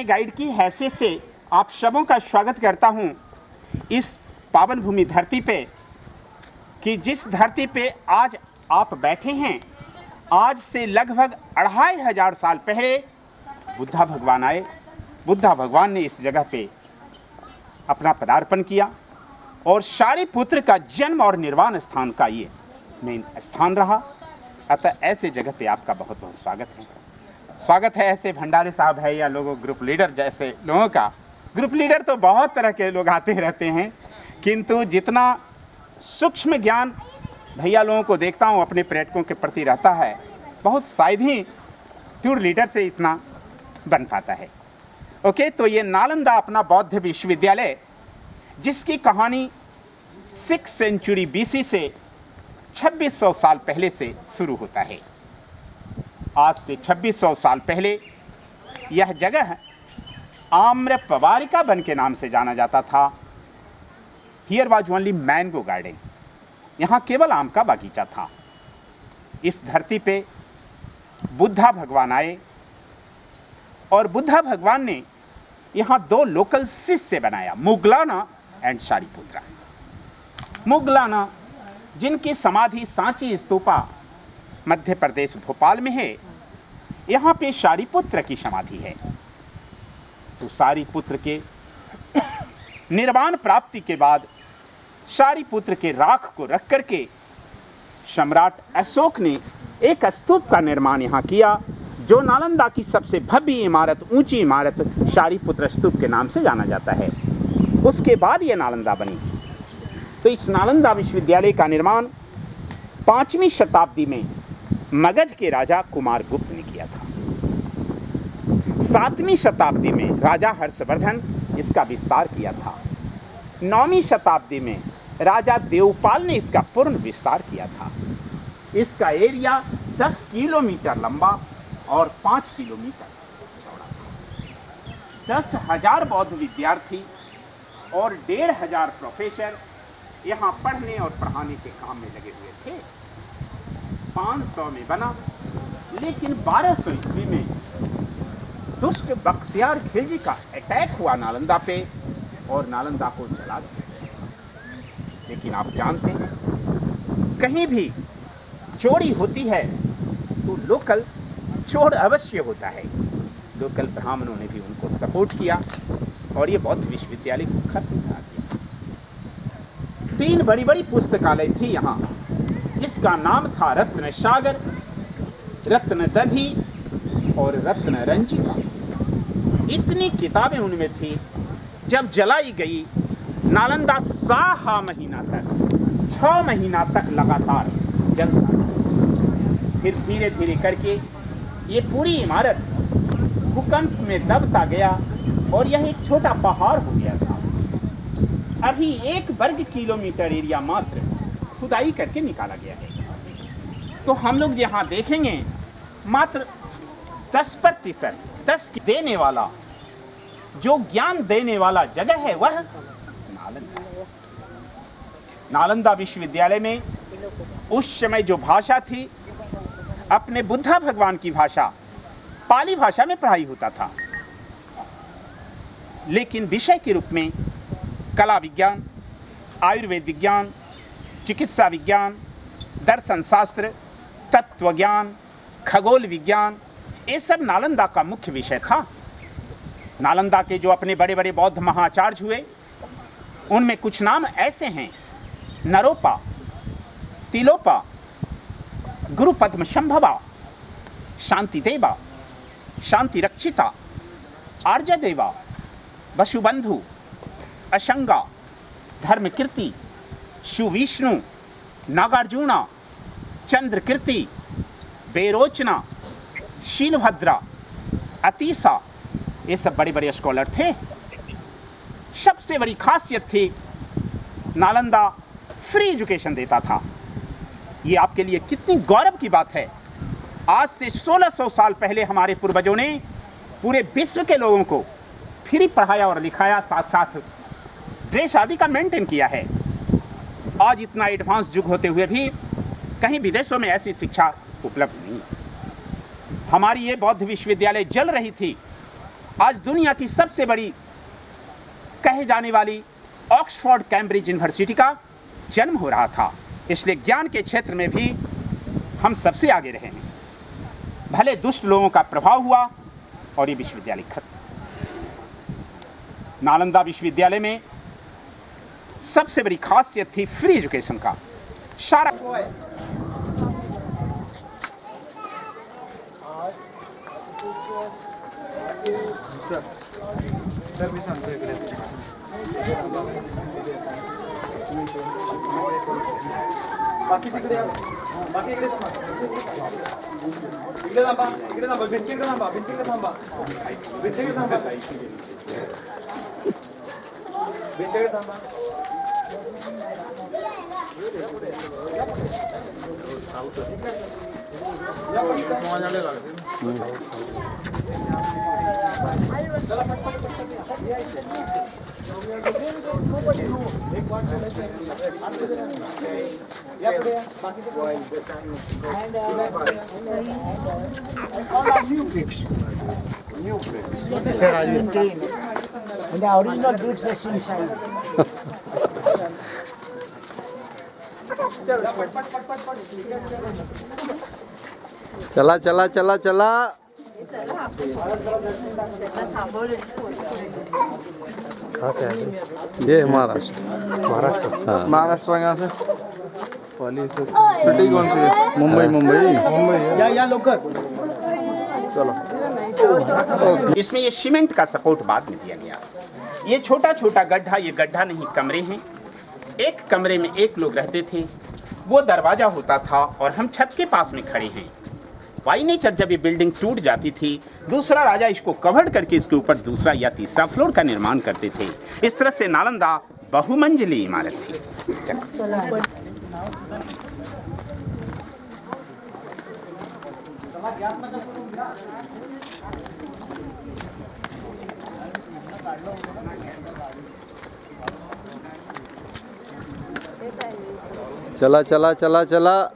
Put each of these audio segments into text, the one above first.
Guide की हैसियत से आप सबों का स्वागत करता हूं इस पावन भूमि धरती पे, कि जिस धरती पे आज आप बैठे हैं, आज से लगभग 2500 साल पहले बुद्धा भगवान आए। बुद्धा भगवान ने इस जगह पे अपना पदार्पण किया और शारिपुत्र का जन्म और निर्वाण स्थान का ये मेन स्थान रहा। अतः ऐसे जगह पे आपका बहुत बहुत स्वागत है। ऐसे भंडारे साहब है या लोगों ग्रुप लीडर जैसे लोगों का। ग्रुप लीडर तो बहुत तरह के लोग आते रहते हैं, किंतु जितना सूक्ष्म ज्ञान भैया लोगों को देखता हूँ अपने पर्यटकों के प्रति रहता है, बहुत शायद ही टूर लीडर से इतना बन पाता है। ओके, तो ये नालंदा अपना बौद्ध विश्वविद्यालय, जिसकी कहानी 6th सेंचुरी BC से 2600 साल पहले से शुरू होता है। आज से 2600 साल पहले यह जगह आम्रपवारिका वन के नाम से जाना जाता था। Here was only mango garden, यहाँ केवल आम का बागीचा था। इस धरती पे बुद्धा भगवान आए और बुद्धा भगवान ने यहाँ 2 लोकल शिष्य बनाया, मुगलाना एंड शारिपुत्रा। मुगलाना, जिनकी समाधि सांची स्तूपा मध्य प्रदेश भोपाल में है, यहाँ पे शारिपुत्र की समाधि है। तो शारिपुत्र के निर्वाण प्राप्ति के बाद शारिपुत्र के राख को रख करके सम्राट अशोक ने एक स्तूप का निर्माण यहाँ किया, जो नालंदा की सबसे भव्य इमारत, ऊंची इमारत शारिपुत्र स्तूप के नाम से जाना जाता है। उसके बाद ये नालंदा बनी। तो इस नालंदा विश्वविद्यालय का निर्माण 5वीं शताब्दी में मगध के राजा कुमारगुप्त ने किया था। 7वीं शताब्दी में राजा हर्षवर्धन इसका विस्तार किया था। 9वीं शताब्दी में राजा देवपाल ने इसका पूर्ण विस्तार किया था। इसका एरिया 10 किलोमीटर लंबा और 5 किलोमीटर चौड़ा था। 10,000 बौद्ध विद्यार्थी और 1,500 प्रोफेसर यहाँ पढ़ने और पढ़ाने के काम में लगे हुए थे। 500 में बना, लेकिन 1200 ईस्वी में दुष्ट बख्तियार खिलजी का अटैक हुआ नालंदा पे और नालंदा को जला दिया। लेकिन आप जानते हैं, कहीं भी चोरी होती है तो लोकल चोर अवश्य होता है। लोकल ब्राह्मणों ने भी उनको सपोर्ट किया और ये बौद्ध विश्वविद्यालय को खत्म करा दिया। 3 बड़ी बड़ी पुस्तकालय थी यहाँ, जिसका नाम था रत्न सागर, रत्न दधी और रत्न रंजिका। इतनी किताबें उनमें थी, जब जलाई गई नालंदा 6 महीना तक लगातार जलता रहा। फिर धीरे धीरे करके ये पूरी इमारत भूकंप में दबता गया और यह एक छोटा पहाड़ हो गया था। अभी 1 वर्ग किलोमीटर एरिया मात्र खुदाई करके निकाला गया है। तो हम लोग यहाँ देखेंगे मात्र 10% 10 देने वाला, जो ज्ञान देने वाला जगह है वह नालंदा। नालंदा विश्वविद्यालय में उस समय जो भाषा थी, अपने बुद्धा भगवान की भाषा पाली भाषा में पढ़ाई होता था। लेकिन विषय के रूप में कला विज्ञान, आयुर्वेद विज्ञान, चिकित्सा विज्ञान, दर्शन शास्त्र, तत्व ज्ञान, खगोल विज्ञान, ये सब नालंदा का मुख्य विषय था। नालंदा के जो अपने बड़े बड़े बौद्ध महाचार्य हुए, उनमें कुछ नाम ऐसे हैं: नरोपा, तिलोपा, गुरु पद्म संभवा, शांति देवा, शांति रक्षिता, आर्य देवा, वसुबंधु, अशंगा, धर्मकीर्ति, सुविष्णु, नागार्जुना, चंद्रकीर्ति, बेरोचना, शीलभद्रा, अतीसा, ये सब बड़े बड़े स्कॉलर थे। सबसे बड़ी खासियत थी, नालंदा फ्री एजुकेशन देता था। ये आपके लिए कितनी गौरव की बात है। आज से 1600 साल पहले हमारे पूर्वजों ने पूरे विश्व के लोगों को फ्री पढ़ाया और लिखाया, साथ साथ ड्रेस आदि का मेंटेन किया है। आज इतना एडवांस युग होते हुए भी कहीं विदेशों में ऐसी शिक्षा उपलब्ध नहीं है। हमारी ये बौद्ध विश्वविद्यालय जल रही थी आज दुनिया की सबसे बड़ी कहे जाने वाली ऑक्सफोर्ड कैम्ब्रिज यूनिवर्सिटी का जन्म हो रहा था। इसलिए ज्ञान के क्षेत्र में भी हम सबसे आगे रहे हैं। भले दुष्ट लोगों का प्रभाव हुआ और ये विश्वविद्यालय खत्म। नालंदा विश्वविद्यालय में सबसे बड़ी खासियत थी फ्री एजुकेशन का। सारा सर मी सांगतो इकडे बाकी तिकडे बाकी इकडे थांबा इकडे थांबा इकडे थांबा भिंतीकडे थांबा भिंतीकडे थांबा भिंतीकडे थांबा भिंतीकडे थांबा New bricks. And the original bricks was inside. चला चला चला चला ये महाराष्ट्र हाँ महाराष्ट्र यहाँ से पुलिस सिटी कौन सी है मुंबई मुंबई या लोकल चलो इसमें ये सीमेंट का सपोर्ट बाद में दिया गया। ये छोटा छोटा गड्ढा, ये गड्ढा नहीं कमरे हैं। एक कमरे में एक लोग रहते थे, वो दरवाजा होता था और हम छत के पास में खड़े हैं। बाई नेचर जब ये बिल्डिंग टूट जाती थी, दूसरा राजा इसको कवर करके इसके ऊपर दूसरा या तीसरा फ्लोर का निर्माण करते थे। इस तरह से नालंदा बहुमंजिली इमारत थी। चला चला चला चला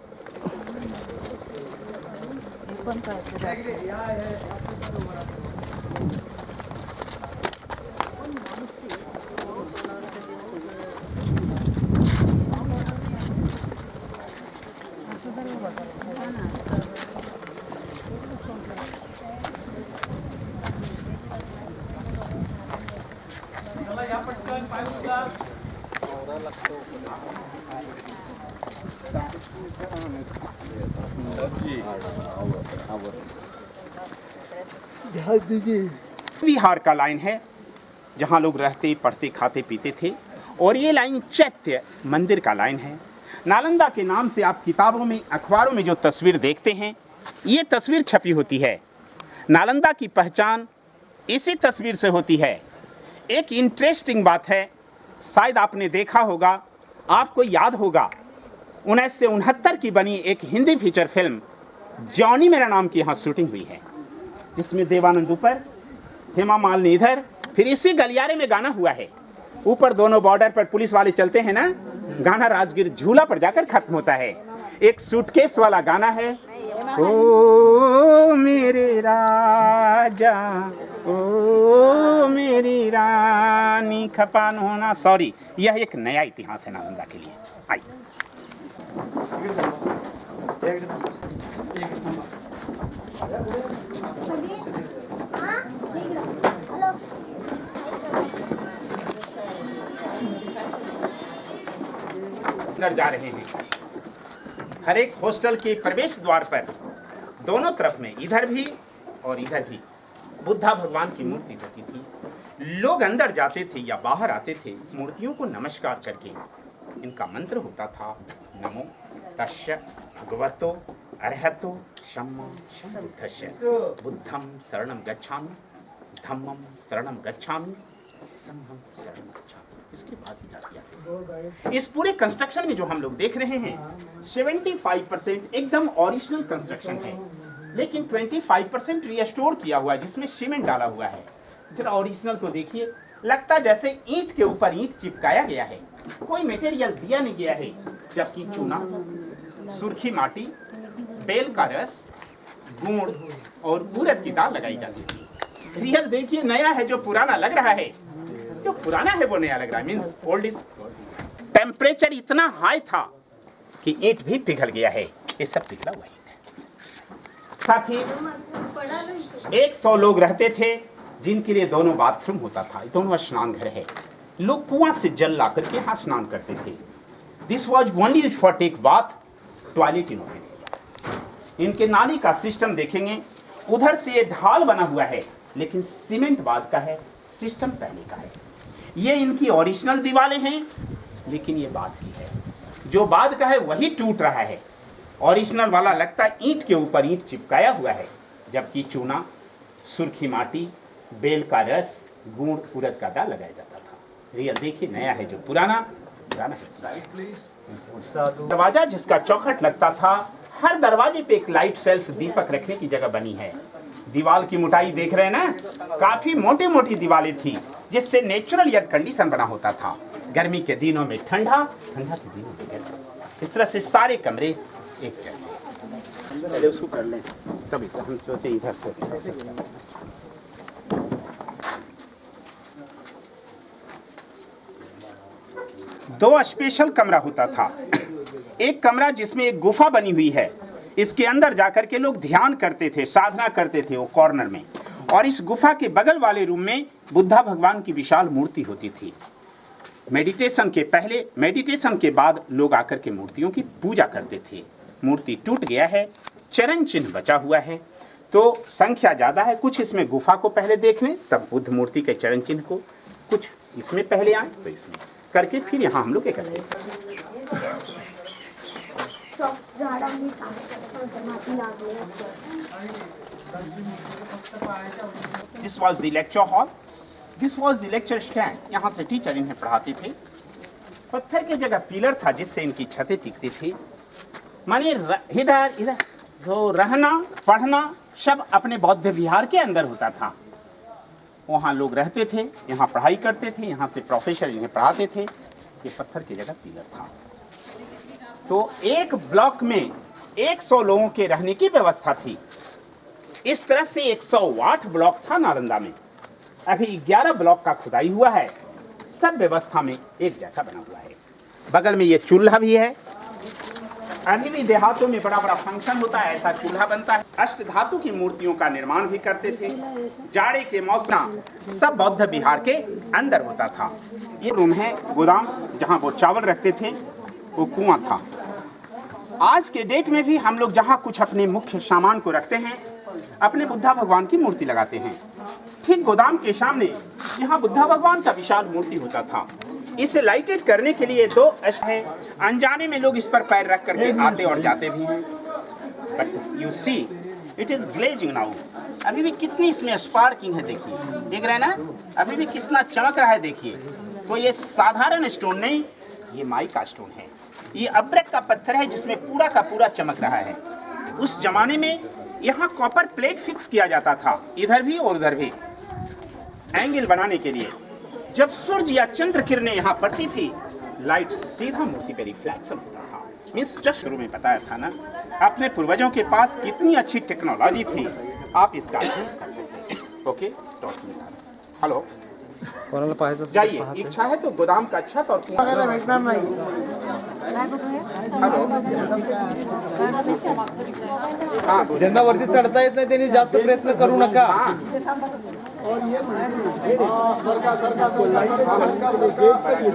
विहार का लाइन है जहाँ लोग रहते, पढ़ते, खाते, पीते थे। और ये लाइन चैत्य मंदिर का लाइन है। नालंदा के नाम से आप किताबों में, अखबारों में जो तस्वीर देखते हैं, ये तस्वीर छपी होती है। नालंदा की पहचान इसी तस्वीर से होती है। एक इंटरेस्टिंग बात है, शायद आपने देखा होगा, आपको याद होगा, 1969 की बनी एक हिंदी फीचर फिल्म जॉनी मेरा नाम की यहाँ शूटिंग हुई है, जिसमें देवानंद ऊपर, हेमा मालिनी इधर, फिर इसी गलियारे में गाना हुआ है। ऊपर दोनों बॉर्डर पर पुलिस वाले चलते हैं ना, गाना राजगीर झूला पर जाकर खत्म होता है। एक सूटकेस वाला गाना है, ओ मेरे राजा, ओ मेरी रानी खपान होना। सॉरी, यह एक नया इतिहास है नालंदा के लिए। आइए अंदर जा रहे हैं। हर एक हॉस्टल के प्रवेश द्वार पर दोनों तरफ में, इधर भी और इधर भी, बुद्धा भगवान की मूर्ति होती थी। लोग अंदर जाते थे या बाहर आते थे, मूर्तियों को नमस्कार करके। इनका मंत्र होता था, नमो तस्य भगवतो अरहतो सम्मा सम्बुद्धस्य बुद्धं शरणं गच्छामि, धम्मं शरणं गच्छामि, संघं शरणं गच्छामि। इसके बाद ही जाती आती है। इस पूरे कंस्ट्रक्शन में जो हम लोग देख रहे हैं, 75% एकदम ओरिजिनल कंस्ट्रक्शन है, लेकिन 25% रिस्टोर किया हुआ है, जिसमें सीमेंट डाला हुआ है। जरा ओरिजिनल को देखिए, लगता जैसे ईंट के ऊपर ईंट चिपकाया गया है, कोई मटेरियल दिया नहीं गया है। जबकि चूना, सुर्खी माटी, बेल का रस, गुड़ और उड़द की दाल लगाई जाती थी। रियल देखिए नया है, जो पुराना लग रहा है, जो पुराना है वो नया लग रहा है, मीन्स ओल्ड इज। टेम्परेचर इतना हाई था कि ईंट भी पिघल गया है। ये सब पिघला हुआ ईंट है। साथ ही 100 लोग रहते थे जिनके लिए दोनों बाथरूम होता था, दोनों स्नान घर है। लोग कुआं से जल ला करके यहाँ स्नान करते थे। This was only use for take bath, toilet in open. इनके नाली का सिस्टम देखेंगे, उधर से ये ढाल बना हुआ है, लेकिन सीमेंट बाद का है, सिस्टम पहले का है। ये इनकी ओरिजिनल दीवारें हैं, लेकिन ये बाद की है। जो बाद का है वही टूट रहा है, ओरिजिनल वाला लगता है ईंट के ऊपर ईंट चिपकाया हुआ है, जबकि चूना, सुर्खी माटी, बेल का रस, गुड़, उड़द का दाल लगाया जाता था। रियल देखिए नया है, जो पुराना पुराना है। दरवाजा जिसका चौखट लगता था, हर दरवाजे पे एक लाइट सेल्फ दीपक रखने की जगह बनी है। दीवार की मोटाई देख रहे हैं ना, काफी मोटी मोटी दीवारें थी, जिससे नेचुरल एयर कंडीशन बना होता था। गर्मी के दिनों में ठंडा, ठंडा के दिनों में गर्मी। इस तरह से सारे कमरे एक जैसे। पहले उसको कर लें, तभी तो हम सोचे इधर से। दो स्पेशल कमरा होता था। एक कमरा जिसमें एक गुफा बनी हुई है, इसके अंदर जाकर के लोग ध्यान करते थे, साधना करते थे वो कॉर्नर में। और इस गुफा के बगल वाले रूम में बुद्धा भगवान की विशाल मूर्ति होती थी। मेडिटेशन के पहले, मेडिटेशन के बाद लोग आकर के मूर्तियों की पूजा करते थे। मूर्ति टूट गया है, चरण चिन्ह बचा हुआ है, तो संख्या ज़्यादा है। कुछ इसमें गुफा को पहले देख लें, तब बुद्ध मूर्ति के चरण चिन्ह को, कुछ इसमें पहले आए तो इसमें करके फिर यहाँ हम लोग इकट्ठे। This was the lecture hall, this was the lecture stand. यहाँ से टीचर इन्हें पढ़ाते थे। पत्थर की जगह पिलर था जिससे इनकी छतें टिकती थी। मानिए इधर इधर जो रहना पढ़ना सब अपने बौद्ध विहार के अंदर होता था। वहाँ लोग रहते थे, यहाँ पढ़ाई करते थे, यहाँ से प्रोफेसर इन्हें पढ़ाते थे। ये पत्थर की जगह पिलर था। तो एक ब्लॉक में 100 लोगों के रहने की व्यवस्था थी। इस तरह से 108 ब्लॉक था नालंदा में। अभी 11 ब्लॉक का खुदाई हुआ है, सब व्यवस्था में एक जैसा बना हुआ है। बगल में ये चूल्हा भी है। अभी भी देहातों में बड़ा बड़ा फंक्शन होता है, ऐसा चूल्हा बनता है। अष्ट धातु की मूर्तियों का निर्माण भी करते थे। जाड़े के मौसम सब बौद्ध विहार के अंदर होता था। ये रूम है गोदाम, जहाँ वो चावल रखते थे, वो कुआं था। आज के डेट में भी हम लोग जहाँ कुछ अपने मुख्य सामान को रखते हैं, अपने बुद्धा भगवान की मूर्ति लगाते हैं। ठीक गोदाम के सामने यहाँ बुद्धा भगवान का विशाल मूर्ति होता था। इसे लाइटेड करने के लिए 2 है। अनजाने में लोग इस पर पैर रख करके आते और जाते भी हैं। But you see it is glazing now. अभी भी कितनी इसमें स्पार्किंग है, देखिए, देख रहे हैं ना, अभी भी कितना चमक रहा है, देखिए। तो ये साधारण स्टोन नहीं, ये माई का स्टोन है। ये अब्रक का पत्थर है जिसमें पूरा का पूरा चमक रहा है। उस जमाने में यहाँ कॉपर प्लेट फिक्स किया जाता था, इधर भी और उधर भी, एंगल बनाने के लिए। जब सूर्य या चंद्र किरणें यहाँ पड़ती थी, लाइट सीधा मूर्ति पे रिफ्लेक्शन होता था। मीन्स जस्ट शुरू में बताया था ना, अपने पूर्वजों के पास कितनी अच्छी टेक्नोलॉजी थी, आप इसका अध्ययन कर सकते हैं। ओके, हेलो, जाइए, इच्छा है तो गोदाम का छत और ज्यांना वरती चढता येत नाही त्यांनी जास्त प्रयत्न करू नका.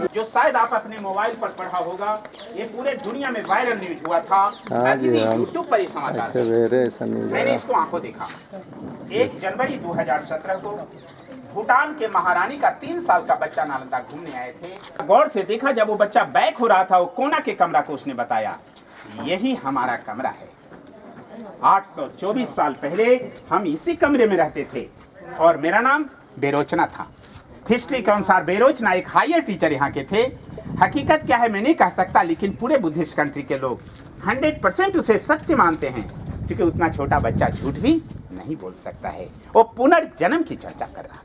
जो शायद आप अपने मोबाइल पर पढ़ा होगा, ये पूरे दुनिया में वायरल न्यूज हुआ था। यूट्यूब पर ये समाचार, मैंने इसको आंखों देखा। 1 जनवरी 2017 को भूटान के महारानी का 3 साल का बच्चा नालंदा घूमने आए थे। गौर से देखा, जब वो बच्चा बैक हो रहा था, वो कोना के कमरा को उसने बताया, यही हमारा कमरा है। 824 साल पहले हम इसी कमरे में रहते थे और मेरा नाम बेरोचना था। हिस्ट्री के अनुसार बेरोचना एक हायर टीचर यहाँ के थे। हकीकत क्या है मैं नहीं कह सकता, लेकिन पूरे बुद्धिस्ट कंट्री के लोग 100% उसे सत्य मानते हैं, क्योंकि उतना छोटा बच्चा झूठ भी नहीं बोल सकता है। वो पुनर्जन्म की चर्चा कर रहा था।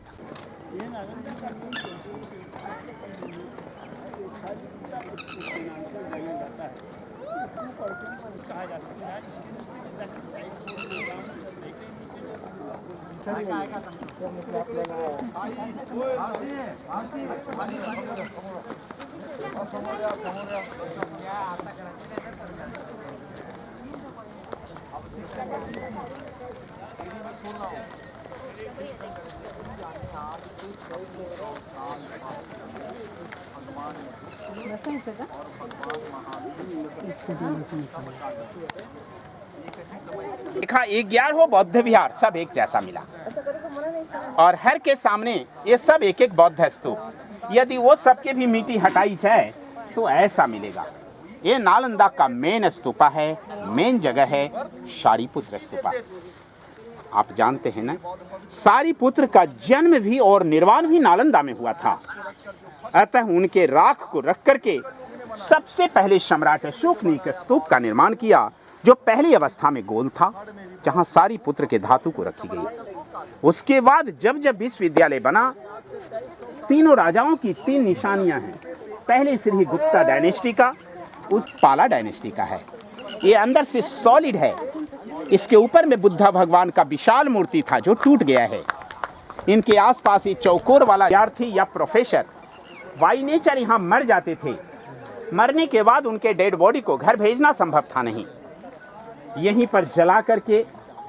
देखा 11 बौद्ध विहार सब एक जैसा मिला और हर के सामने ये सब एक एक बौद्ध स्तूप। यदि वो सबके भी मिट्टी हटाई जाए तो ऐसा मिलेगा। ये नालंदा का मेन स्तूपा है, मेन जगह है शारिपुत्र स्तूपा। आप जानते हैं ना, सारिपुत्र का जन्म भी और निर्वाण भी नालंदा में हुआ था। अतः उनके राख को रख करके सबसे पहले सम्राट अशोक ने एक स्तूप का निर्माण किया, जो पहली अवस्था में गोल था, जहां सारिपुत्र के धातु को रखी गई। उसके बाद जब जब विश्वविद्यालय बना, तीनों राजाओं की 3 निशानियां हैं। पहले श्री गुप्ता डायनेस्टी का, उस पाला डायनेस्टी का है। ये अंदर से सॉलिड है। इसके ऊपर में बुद्धा भगवान का विशाल मूर्ति था जो टूट गया है। इनके आसपास ये चौकोर वाला विद्यार्थी या प्रोफेसर बाई नेचर यहाँ मर जाते थे। मरने के बाद उनके डेड बॉडी को घर भेजना संभव था नहीं। यहीं पर जला करके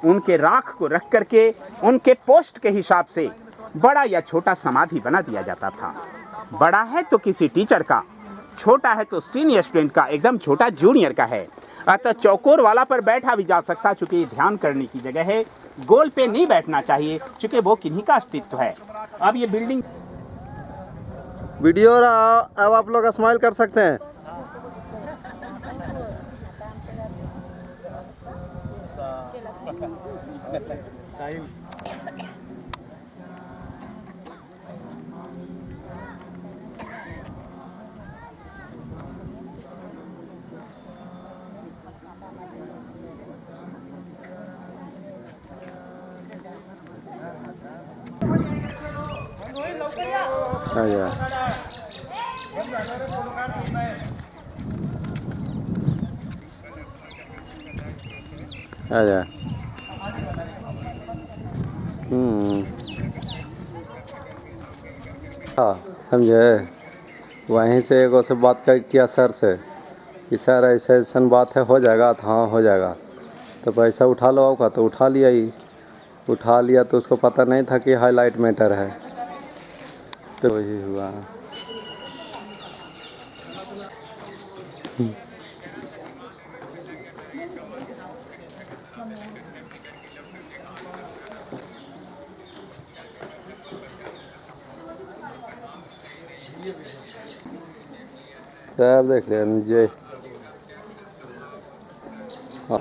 उनके राख को रख करके उनके पोस्ट के हिसाब से बड़ा या छोटा समाधि बना दिया जाता था। बड़ा है तो किसी टीचर का, छोटा है तो सीनियर स्टूडेंट का, एकदम छोटा जूनियर का है। अतः चौकोर वाला पर बैठा भी जा सकता, चूंकि ये ध्यान करने की जगह है। गोल पे नहीं बैठना चाहिए, चूंकि वो किन्हीं का अस्तित्व है। अब ये बिल्डिंग वीडियो अब आप लोग स्माइल कर सकते हैं। आजा आजा। हाँ समझे। वहीं से एगो से बात कर किया सर से कि सर ऐसा ऐसा बात है, हो जाएगा? तो हाँ हो जाएगा। तो पैसा उठा लो आपका, तो उठा लिया ही। उठा लिया तो उसको पता नहीं था कि हाईलाइट मैटर है, तो वही हुआ। सब देख लिया जय। हाँ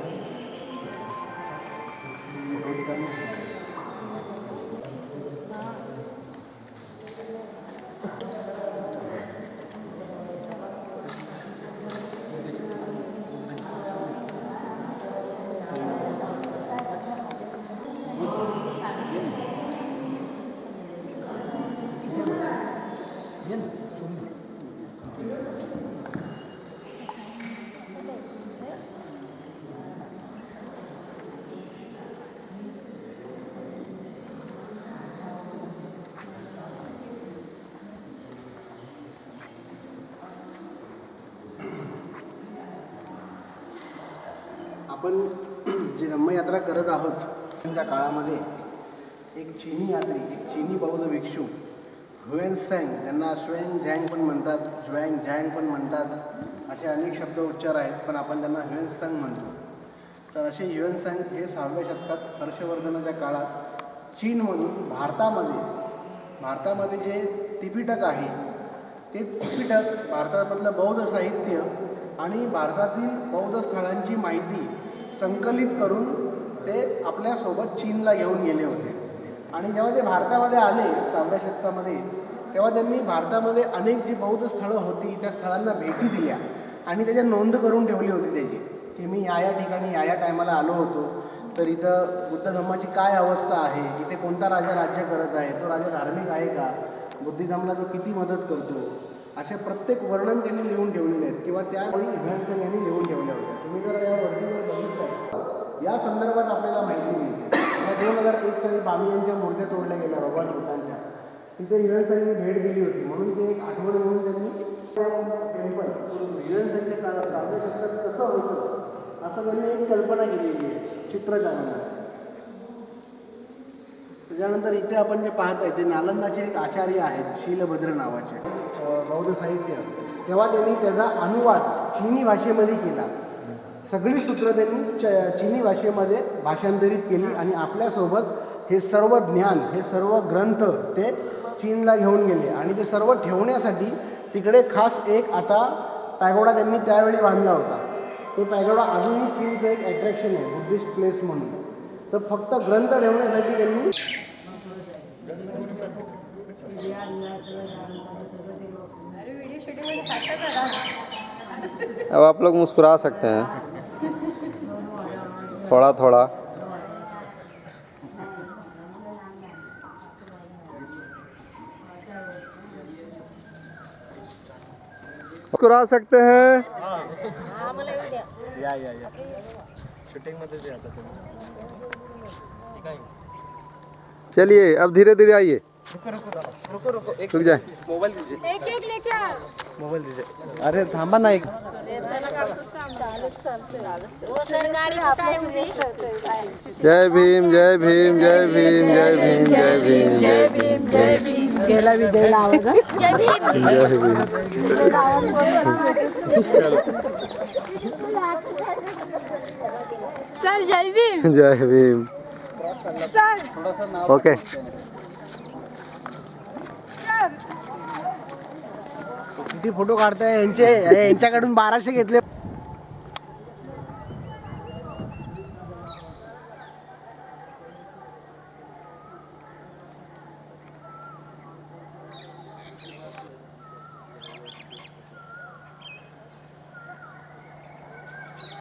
आपण जी धम्मयात्रा करत आहोत त्या काळामध्ये एक चीनी यात्री, एक चीनी बौद्ध भिक्षू ह्युएनसँग, त्यांना श्वेन झँग पण म्हणतात, ज्वँग झँग पण म्हणतात, असे अनेक शब्द उच्चार आहेत, पण आपण त्यांना ह्युएनसँग म्हणतो. तर असे ह्युएनसँग हे 6व्या शतकात हर्षवर्धनाच्या काळात चीनमधून भारतामध्ये जे त्रिपिटक आहे ते त्रिपिटक, भारतामधलं बौद्ध साहित्य आणि भारतातील बौद्ध स्थळांची माहिती संकलित करून ते आपल्यासोबत चीनला घेऊन गेले होते. आणि जेव्हा ते भारतामध्ये आले 6व्या शतकामध्ये, तेव्हा त्यांनी भारतामध्ये अनेक जी बौद्ध स्थळं होती त्या स्थळांना भेटी दिल्या आणि त्याच्या नोंद करून ठेवली होती त्याची, की मी या ठिकाणी या टायमाला आलो होतो, तर इथं बुद्ध धर्माची काय अवस्था आहे, इथे कोणता राजा राज्य करत आहे, तो राजा धार्मिक आहे का, बुद्धिझमला तो किती मदत करतो, असे प्रत्येक वर्णन त्यांनी लिहून ठेवलेले आहेत किंवा त्यावेळी ह्युएनसँग यांनी लिहून ठेवल्या होत्या. तुम्ही जर या वर्णनावर बघितलं, या संदर्भात आपल्याला माहिती मिळते. या 2001 साली बामी यांच्या मूर्त्या तोडल्या गेल्या भगवान बुद्धांच्या. तिथे हिरणसांनी भेट दिली होती म्हणून ते एक आठवण म्हणून त्यांनी टेम्पल हिरणसांच्या काळात 7व्या शतकात कसं होतं असं त्यांनी एक कल्पना केलेली आहे चित्रकारांना. त्याच्यानंतर इथे आपण जे पाहत आहे ते नालंदाचे एक आचार्य आहेत शीलभद्र नावाचे बौद्ध साहित्य. तेव्हा त्यांनी त्याचा अनुवाद चिनी भाषेमध्ये केला. सगळी सूत्र त्यांनी चिनी भाषेमध्ये भाषांतरित केली आणि आपल्यासोबत हे सर्व ज्ञान हे सर्व ग्रंथ ते चीनला घेऊन गेले आणि ते सर्व ठेवण्यासाठी तिकडे खास एक आता पॅगोडा त्यांनी त्यावेळी बांधला होता. तो पॅगोडा अजूनही चीनचं एक अट्रॅक्शन आहे बुद्धिस्ट प्लेस म्हणून. तर फक्त ग्रंथ ठेवण्यासाठी त्यांनी अब आप लोग मुस्कुरा सकते हैं थोड़ा थोड़ा. मुस्कुरा सकते हैं. चलिए अब धीरे धीरे आइए. रुक जाए. एक एक लेके आ. मोबाईल दिजे. अरे थांबा ना एक. जय Bhim Jai Bhim Jai Bhim Jai Bhim Jai Bhim Jai Bhim Jai Bhim Jai Bhim. Jai Bhim. Sir Jai Bhim. Jai Bhim. Sir okay. किती फोटो काढताय यांच्याकडून 1200 घेतले.